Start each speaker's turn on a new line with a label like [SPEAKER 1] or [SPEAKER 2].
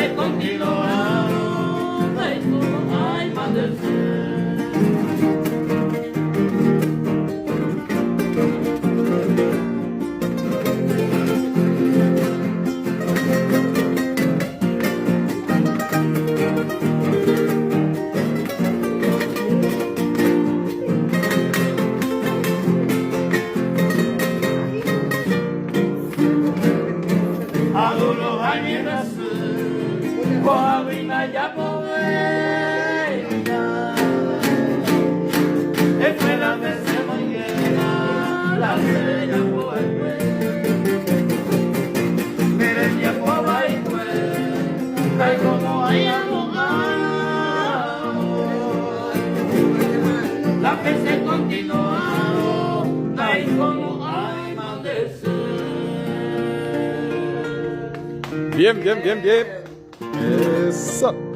[SPEAKER 1] se continuaron, hay como hay más del ser. Adoro años Coahuila ya poeta, espera de ser mañana la estrella poeta, pero el tiempo va y fue, tal como hay abogado, la que se continúa, tal como hay más de ser.
[SPEAKER 2] Bien, bien, bien, bien. Eso.